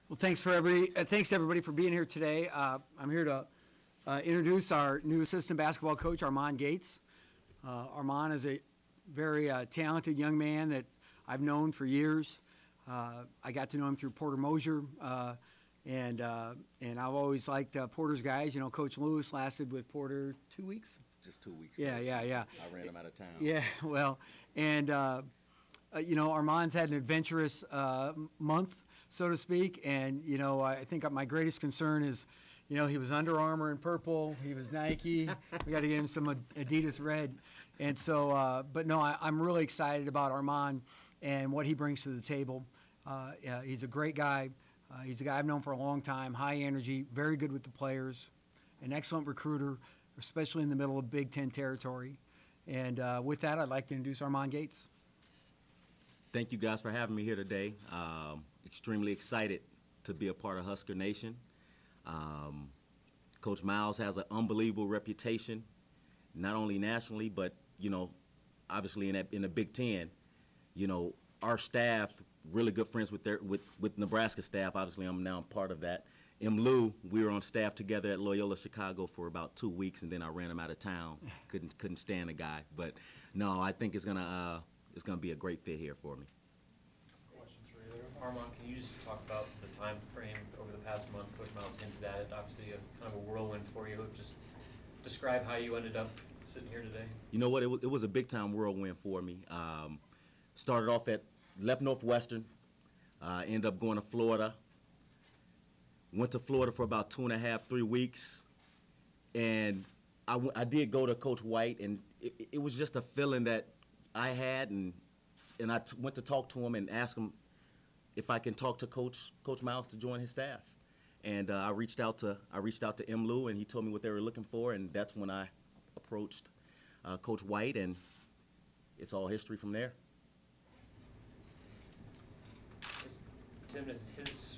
Well, thanks everybody for being here today. I'm here to introduce our new assistant basketball coach, Armon Gates. Armon is a very talented young man that I've known for years. I got to know him through Porter Mosier, and I've always liked Porter's guys. You know, Coach Lewis lasted with Porter 2 weeks. Just 2 weeks. Yeah. I ran him out of town. Yeah, well, and you know, Armon's had an adventurous month, so to speak, and you know, I think my greatest concern is, you know, he was Under Armour in purple, he was Nike. We got to get him some Adidas red, and so, but no, I'm really excited about Armon and what he brings to the table. He's a great guy. He's a guy I've known for a long time. High energy, very good with the players, an excellent recruiter, especially in the middle of Big Ten territory. And with that, I'd like to introduce Armon Gates. Thank you guys for having me here today. Extremely excited to be a part of Husker Nation. Coach Miles has an unbelievable reputation, not only nationally, but, you know, obviously in the Big Ten. You know, our staff, really good friends with Nebraska staff. Obviously, I'm now part of that. Lou, we were on staff together at Loyola Chicago for about 2 weeks, and then I ran him out of town. Couldn't stand the guy. But no, I think it's gonna be a great fit here for me. Questions for you there. Armon, can you just talk about the time frame over the past month? Coach Miles hinted at it. Obviously, kind of a whirlwind for you. Just describe how you ended up sitting here today. You know what? It was a big time whirlwind for me. Started off left Northwestern, ended up going to Florida. Went to Florida for about 2.5, 3 weeks, and I did go to Coach White, and it was just a feeling that I had, and I went to talk to him and ask him if I can talk to Coach Miles to join his staff, and I reached out to Lou, and he told me what they were looking for, and that's when I approached Coach White, and it's all history from there. Tim, his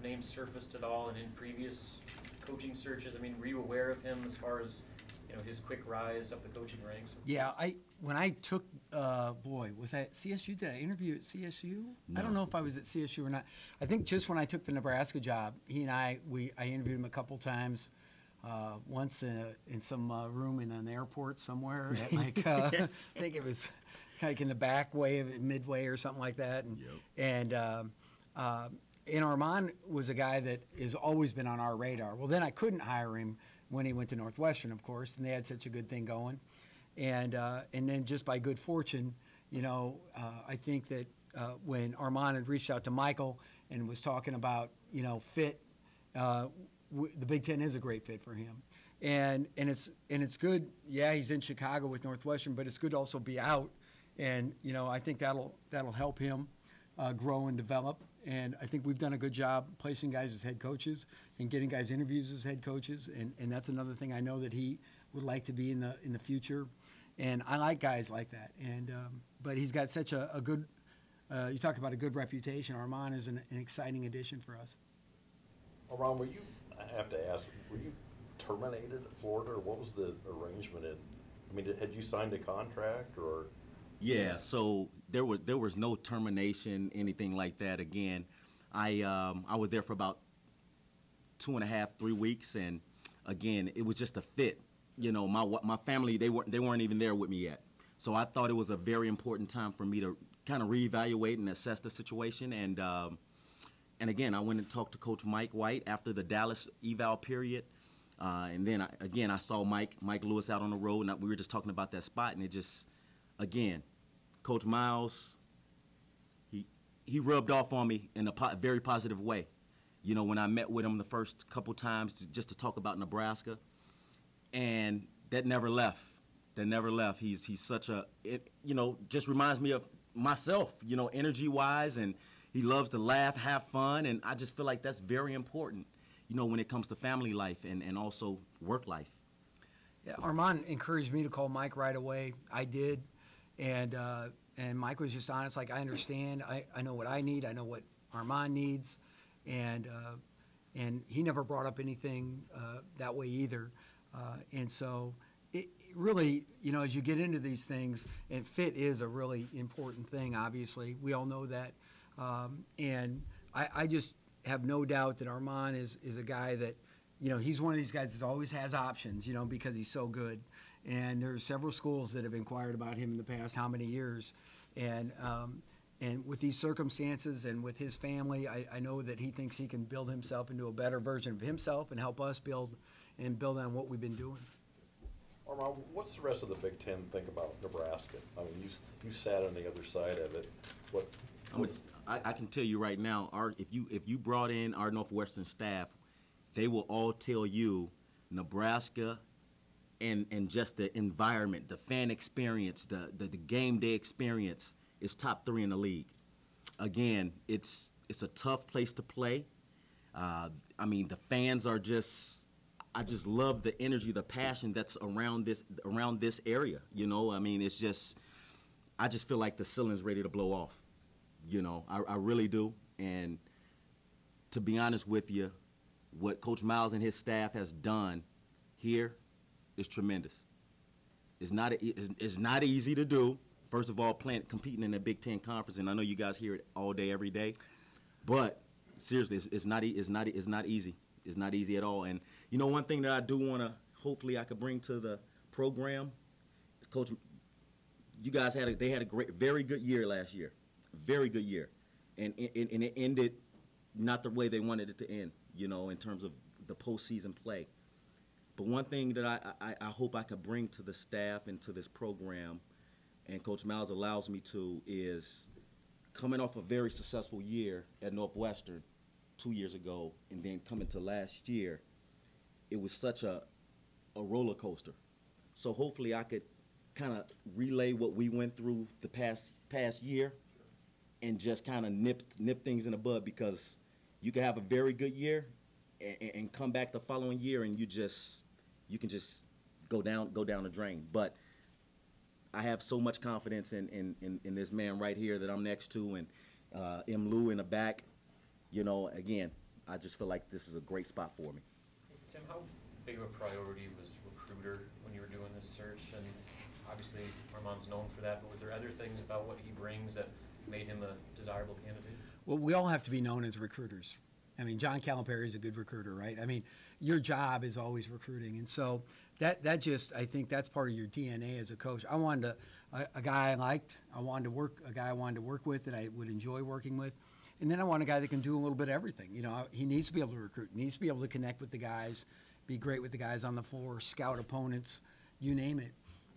name surfaced at all and in previous coaching searches? I mean, were you aware of him as far as, you know, his quick rise up the coaching ranks? Yeah, when I took, was I at CSU? Did I interview at CSU? No. I don't know if I was at CSU or not. I think just when I took the Nebraska job, he and I interviewed him a couple times. Once in some room in an airport somewhere, at like I think it was like in the back way of Midway or something like that, and Armon was a guy that has always been on our radar. Well, then I couldn't hire him when he went to Northwestern, of course, and they had such a good thing going. And then just by good fortune, you know, I think that when Armon had reached out to Michael and was talking about, you know, fit, the Big Ten is a great fit for him. And it's good. Yeah, he's in Chicago with Northwestern, but it's good to also be out. And, you know, I think that'll help him grow and develop. And I think we've done a good job placing guys as head coaches and getting guys interviews as head coaches. And that's another thing I know that he would like to be in the future. And I like guys like that. And but he's got such a good. You talk about a good reputation. Armon is an exciting addition for us. Armon, I have to ask, were you terminated at Florida, or what was the arrangement? I mean, had you signed a contract, or? Yeah, so there was no termination, anything like that. Again, I was there for about 2.5, 3 weeks, and again, it was just a fit. You know, my family, they weren't even there with me yet, so I thought it was a very important time for me to kind of reevaluate and assess the situation. And again, I went and talked to Coach Mike White after the Dallas eval period, and then I saw Mike Lewis out on the road, and we were just talking about that spot, and it just, again, Coach Miles, he rubbed off on me in a very positive way. You know, when I met with him the first couple times just to talk about Nebraska, and that never left. He's such you know, just reminds me of myself, you know, energy-wise, and he loves to laugh, have fun, and I just feel like that's very important, you know, when it comes to family life and also work life. Yeah, Armon encouraged me to call Mike right away. I did. And Mike was just honest, like, I understand. I know what I need. I know what Armon needs. And he never brought up anything that way either. And so it really, you know, as you get into these things, and fit is a really important thing, obviously. We all know that. And I just, have no doubt that Armon is a guy that, you know, he's one of these guys that always has options, you know, because he's so good. And there's several schools that have inquired about him in the past how many years. And with these circumstances and with his family, I know that he thinks he can build himself into a better version of himself and help us build on what we've been doing. Armon, what's the rest of the Big Ten think about Nebraska? I mean, you sat on the other side of it. I can tell you right now, if you brought in our Northwestern staff, they will all tell you Nebraska and just the environment, the fan experience, the game day experience is top 3 in the league. Again, it's a tough place to play. I mean, the fans are I just love the energy, the passion that's around this area. You know, I mean, I just feel like the ceiling's ready to blow off. You know, I really do. And to be honest with you, what Coach Miles and his staff has done here is tremendous. It's not easy to do. First of all, competing in the Big Ten Conference, and I know you guys hear it all day, every day. But seriously, it's not easy. It's not easy at all. And you know, one thing that I do want to, hopefully, I could bring to the program, is Coach, you guys had a very good year last year, very good year, and it ended not the way they wanted it to end. You know, in terms of the postseason play. But one thing that I hope I could bring to the staff and to this program, and Coach Miles allows me to, is coming off a very successful year at Northwestern 2 years ago, and then coming to last year, it was such a roller coaster. So hopefully I could kind of relay what we went through the past year and just kind of nip things in the bud, because you can have a very good year and come back the following year and you can just go down the drain. But I have so much confidence in this man right here that I'm next to, and M. Lou in the back. You know, again, I just feel like this is a great spot for me. Tim, how big of a priority was recruiter when you were doing this search? And obviously Armon's known for that, but was there other things about what he brings that made him a desirable candidate? Well, we all have to be known as recruiters. I mean, John Calipari is a good recruiter, right? I mean, your job is always recruiting. And so that just, I think that's part of your DNA as a coach. I wanted a guy I liked. A guy I wanted to work with that I would enjoy working with. And then I want a guy that can do a little bit of everything. You know, he needs to be able to recruit. He needs to be able to connect with the guys, be great with the guys on the floor, scout opponents, you name it.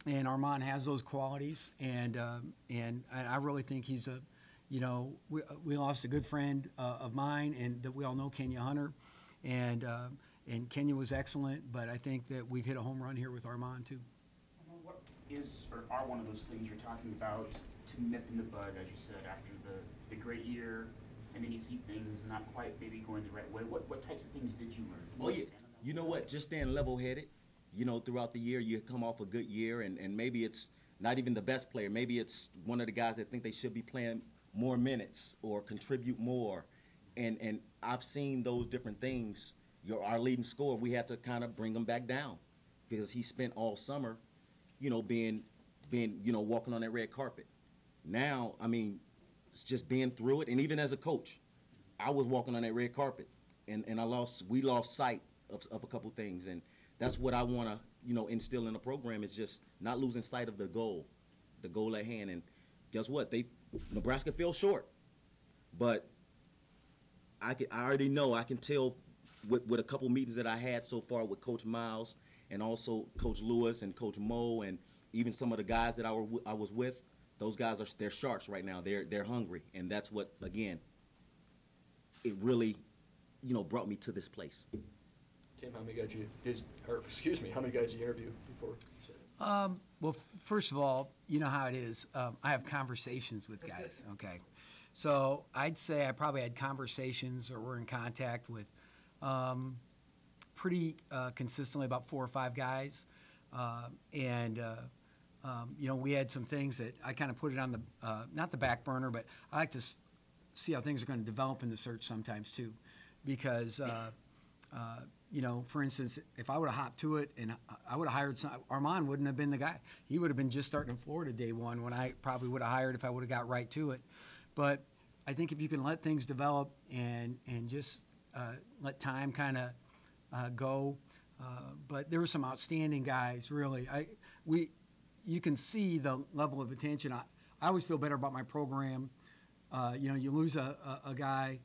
And Armon has those qualities. And I really think he's a, you know, we lost a good friend of mine, and that we all know, Kenya Hunter, and Kenya was excellent. But I think that we've hit a home run here with Armon too. What is or are one of those things you're talking about to nip in the bud, as you said, after the great year, and then you see things not quite maybe going the right way? What types of things did you learn? Well, you know what? Just staying level-headed. You know, throughout the year, you come off a good year, and maybe it's not even the best player. Maybe it's one of the guys that think they should be playing more minutes or contribute more. And I've seen those different things. Our leading scorer, we had to kind of bring him back down, because he spent all summer, you know, being you know, walking on that red carpet. Now, I mean, it's just being through it. And even as a coach, I was walking on that red carpet, and we lost sight of a couple things. And that's what I want to, you know, instill in the program, is just not losing sight of the goal at hand. And guess what? Nebraska fell short, but I already know, I can tell with a couple meetings that I had so far with Coach Miles and also Coach Lewis and Coach Mo, and even some of the guys that I was with. Those guys they're sharks right now. They're hungry, and that's what, again, it really, you know, brought me to this place. Tim, how many guys how many guys you interviewed before? Well, first of all, you know how it is. I have conversations with guys, okay? So I'd say I probably had conversations or were in contact with pretty consistently about 4 or 5 guys. You know, we had some things that I kind of put it on the, not the back burner, but I like to see how things are going to develop in the search sometimes too. Because, you know, for instance, if I would have hopped to it and I would have hired Armon wouldn't have been the guy. He would have been just starting in Florida day one, when I probably would have hired if I would have got right to it. But I think if you can let things develop and just let time kind of go, but there were some outstanding guys, really. You can see the level of attention. I always feel better about my program. You know, you lose a guy,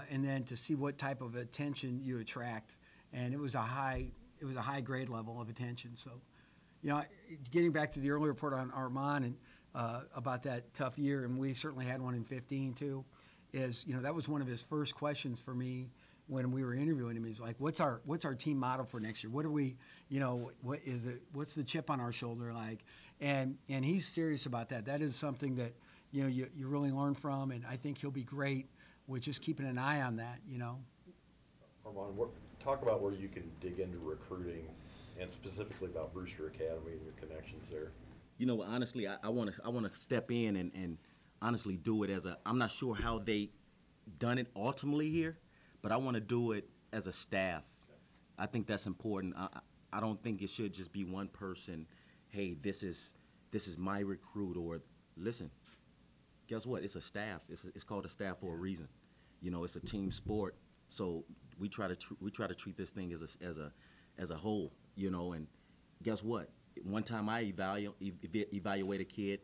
and then to see what type of attention you attract, and it was a high grade level of attention. So, you know, getting back to the earlier report on Armon and about that tough year, and we certainly had one in 15 too. Is, you know, that was one of his first questions for me when we were interviewing him. He's like, "What's our team motto for next year? What are we, you know, what is it? What's the chip on our shoulder like?" And he's serious about that. That is something that, you know, you really learn from, and I think he'll be great with just keeping an eye on that, you know. Armon, talk about where you can dig into recruiting, and specifically about Brewster Academy and your connections there. You know, honestly, I want to step in and honestly do it as I'm not sure how they done it ultimately here, but I want to do it as a staff. I think that's important. I don't think it should just be one person. Hey, this is my recruit, or listen. Guess what? It's a staff. It's called a staff for a reason. You know, it's a team sport. So we try to treat this thing as a whole. You know, and guess what? One time I evaluate a kid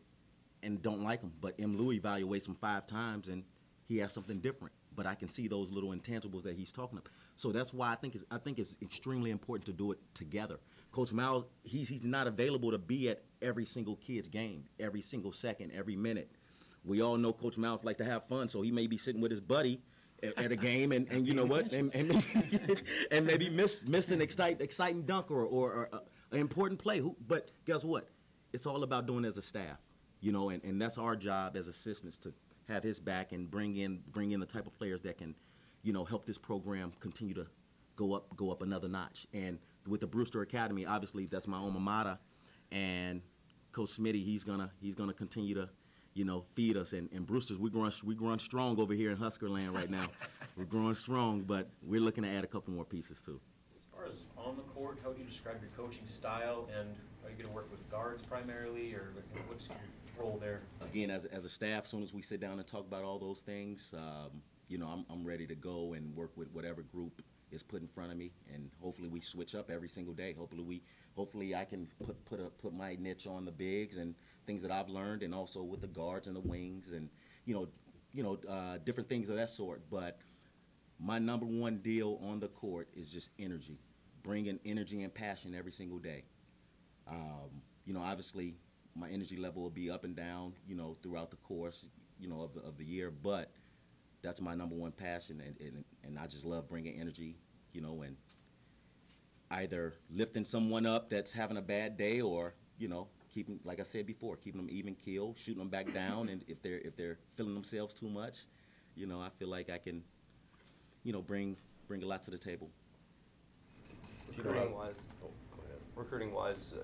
and don't like him, but M. Lou evaluates him 5 times and he has something different. But I can see those little intangibles that he's talking about. So that's why I think it's extremely important to do it together. Coach Miles, he's not available to be at every single kid's game, every single second, every minute. We all know Coach Miles like to have fun, so he may be sitting with his buddy at a game, and you know what, and maybe miss an exciting dunk or an important play. But guess what? It's all about doing it as a staff, you know, and that's our job as assistants, to have his back and bring in the type of players that can, you know, help this program continue to go up another notch. And with the Brewster Academy, obviously that's my alma mater, and Coach Smitty, he's gonna continue to, you know, feed us. And Brewster's, we growing strong over here in Husker land right now. We're growing strong, but we're looking to add a couple more pieces too. As far as on the court, how would you describe your coaching style, and are you going to work with guards primarily, or what's your role there? Again, as a staff, as soon as we sit down and talk about all those things, you know, I'm ready to go and work with whatever group is put in front of me, and hopefully we switch up every single day. Hopefully I can put my niche on the bigs and things that I've learned, and also with the guards and the wings, and different things of that sort. But my number one deal on the court is just energy, bringing energy and passion every single day. You know, obviously my energy level will be up and down, you know, throughout the course, you know, of the year, but that's my number one passion, and I just love bringing energy, you know, and either lifting someone up that's having a bad day, or, you know, keeping, like I said before, keeping them even keel, shooting them back down, and if they're feeling themselves too much, you know, I feel like I can, you know, bring a lot to the table. Recruiting-wise,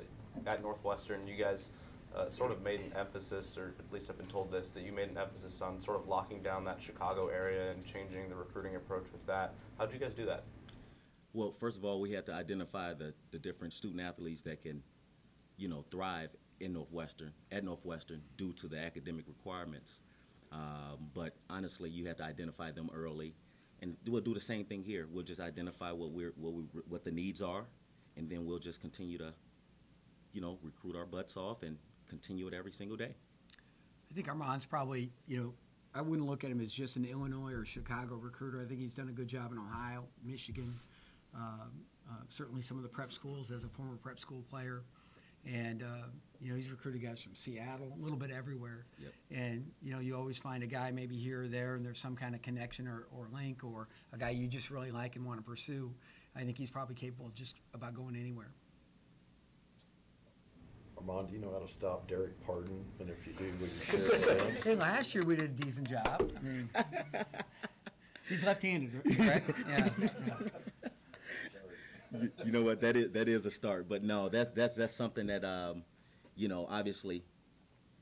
at Northwestern, you guys sort of made an emphasis, or at least I've been told this, that you made an emphasis on sort of locking down that Chicago area and changing the recruiting approach with that. How'd you guys do that? Well, first of all, we had to identify the different student athletes that can, you know, thrive at Northwestern due to the academic requirements. But honestly, you have to identify them early, and we'll do the same thing here. We'll just identify what the needs are, and then we'll just continue to, you know, recruit our butts off and continue it every single day. I think Armon's probably, you know, I wouldn't look at him as just an Illinois or Chicago recruiter. I think he's done a good job in Ohio, Michigan, certainly some of the prep schools as a former prep school player. And, you know, he's recruited guys from Seattle, a little bit everywhere. Yep. And, you know, you always find a guy maybe here or there, and there's some kind of connection or link, or a guy you just really like and want to pursue. I think he's probably capable of just about going anywhere. Armon, do you know how to stop Derek Pardon? And if you do, would you share it with us? Hey, last year we did a decent job. I mean, he's left-handed, correct? Yeah. You know what? That is a start. But no, that's something that you know, obviously,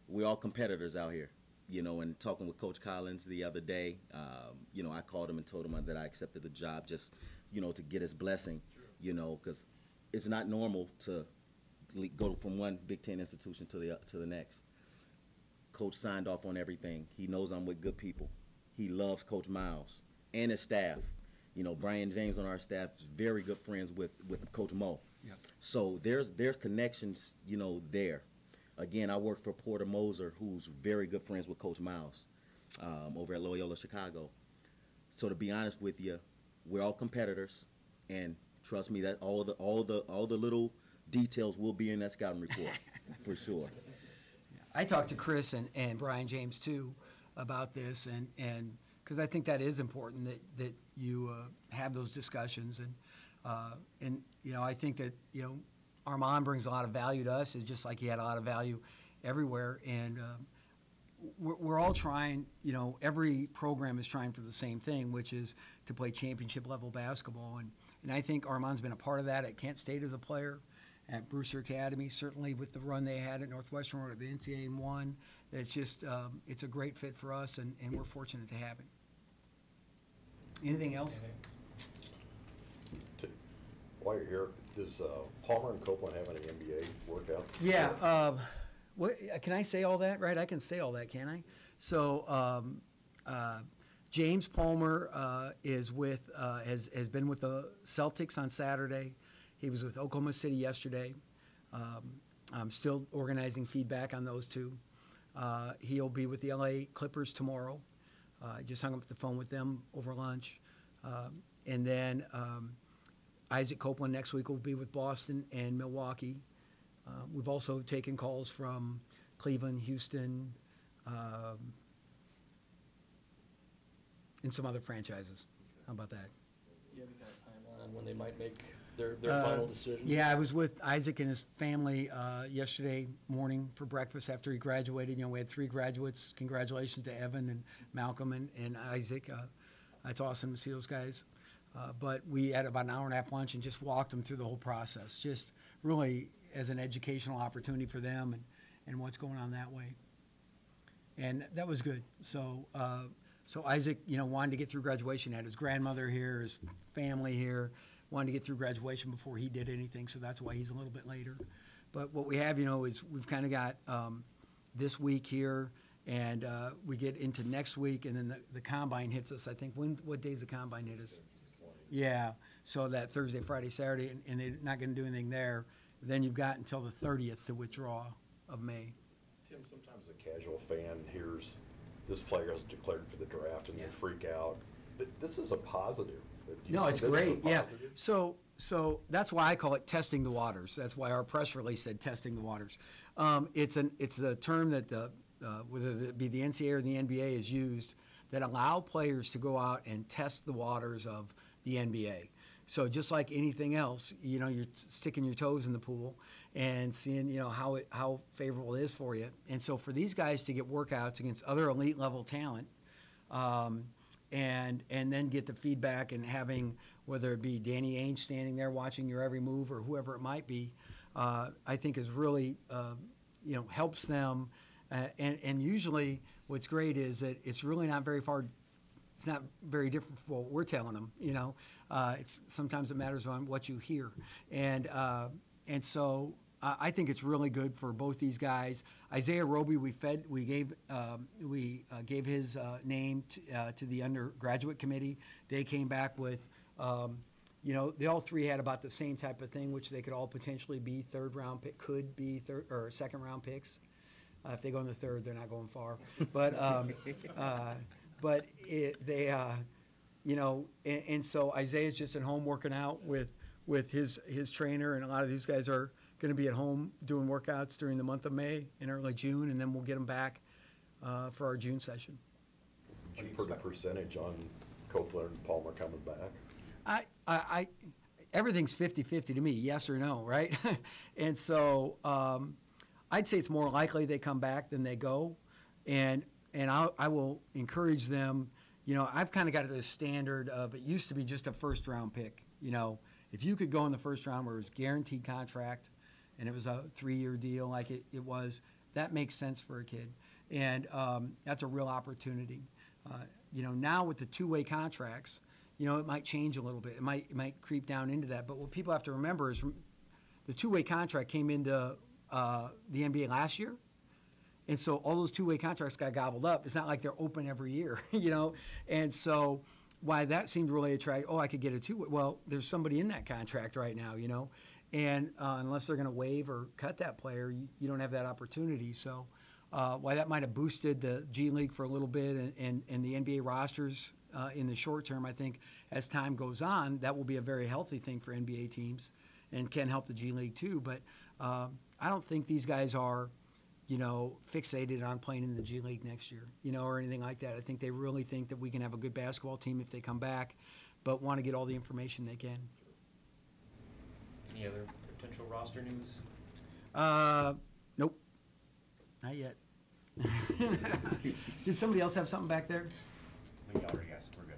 we're all competitors out here. You know, and talking with Coach Collins the other day, you know, I called him and told him that I accepted the job, just, you know, to get his blessing. You know, because it's not normal to go from one Big Ten institution to the next. Coach signed off on everything. He knows I'm with good people. he loves Coach Miles and his staff. You know, Brian James on our staff is very good friends with Coach Mo. Yep. So there's connections, you know, there. Again, I work for Porter Moser, who's very good friends with Coach Miles over at Loyola Chicago. So to be honest with you, we're all competitors, and trust me that all the little details will be in that scouting report for sure. I talked to Chris and Brian James too about this, and because I think that is important that you have those discussions, and you know, I think that, you know, Armon brings a lot of value to us, is just like he had a lot of value everywhere, and we're all trying, you know, every program is trying for the same thing, which is to play championship level basketball, and I think Armon's been a part of that at Kent State as a player, at Brewster Academy, certainly with the run they had at Northwestern or at the NCAA and won. It's just, it's a great fit for us, and we're fortunate to have it. Anything else? While you're here, does Palmer and Copeland have any NBA workouts? Yeah. What, can I say all that? Right, I can say all that, can I? So James Palmer is with has been with the Celtics on Saturday. He was with Oklahoma City yesterday. I'm still organizing feedback on those two. He'll be with the LA Clippers tomorrow. I just hung up the phone with them over lunch. And then Isaac Copeland next week will be with Boston and Milwaukee. We've also taken calls from Cleveland, Houston, and some other franchises. How about that? Do you have any kind of timeline on when they might make their final decision? Yeah, I was with Isaac and his family yesterday morning for breakfast after he graduated. You know, we had 3 graduates. Congratulations to Evan and Malcolm and Isaac. It's awesome to see those guys. But we had about an hour and a half lunch and just walked them through the whole process, just really as an educational opportunity for them and what's going on that way. And that was good. So Isaac, you know, wanted to get through graduation, had his grandmother here, his family here, wanted to get through graduation before he did anything, so that's why he's a little bit later. But what we have, you know, is we've kind of got this week here, and we get into next week, and then the combine hits us, I think. What day's the combine hit us? Yeah, so that Thursday, Friday, Saturday, and they're not going to do anything there. Then you've got until the 30th to withdraw of May. Tim, sometimes a casual fan hears this player has declared for the draft and they freak out. But this is a positive. No, it's great. Yeah. So that's why I call it testing the waters. That's why our press release said testing the waters. It's a term that whether it be the NCAA or the NBA is used that allow players to go out and test the waters of the NBA. So just like anything else, you know, you're sticking your toes in the pool and seeing, you know, how favorable it is for you. And so for these guys to get workouts against other elite level talent, and then get the feedback and having, whether it be Danny Ainge standing there watching your every move or whoever it might be, I think is really, you know, helps them. And usually what's great is that it's really not very far. It's not very different from what we're telling them, you know. It's sometimes it matters on what you hear, and so I think it's really good for both these guys. Isaiah Roby, we gave his name to the undergraduate committee. They came back with, you know, they all 3 had about the same type of thing, which they could all potentially be could be third or second round picks. If they go in the 3rd, they're not going far, but. But you know, and so Isaiah's just at home working out with his trainer, and a lot of these guys are going to be at home doing workouts during the month of May and early June, and then we'll get them back for our June session. Did you put a percentage on Copeland and Palmer coming back? I everything's 50-50 to me, yes or no, right? And so I'd say it's more likely they come back than they go, and I will encourage them. You know, I've kind of got this standard of it used to be just a first-round pick. You know, if you could go in the first round where it was guaranteed contract and it was a 3-year deal like it was, that makes sense for a kid. And that's a real opportunity. You know, now with the 2-way contracts, you know, it might change a little bit. It might creep down into that. But what people have to remember is the 2-way contract came into the NBA last year. And so all those two-way contracts got gobbled up. It's not like they're open every year, you know? And so why that seemed really attractive, I could get a two-way. Well, there's somebody in that contract right now, you know? And unless they're going to waive or cut that player, you don't have that opportunity. So why that might have boosted the G League for a little bit and the NBA rosters in the short term, I think as time goes on, that will be a very healthy thing for NBA teams and can help the G League too. But I don't think these guys are, you know, fixated on playing in the G League next year, you know, or anything like that. I think they really think that we can have a good basketball team if they come back, but want to get all the information they can. Any other potential roster news? Nope, not yet. Did somebody else have something back there? We already asked, we're good.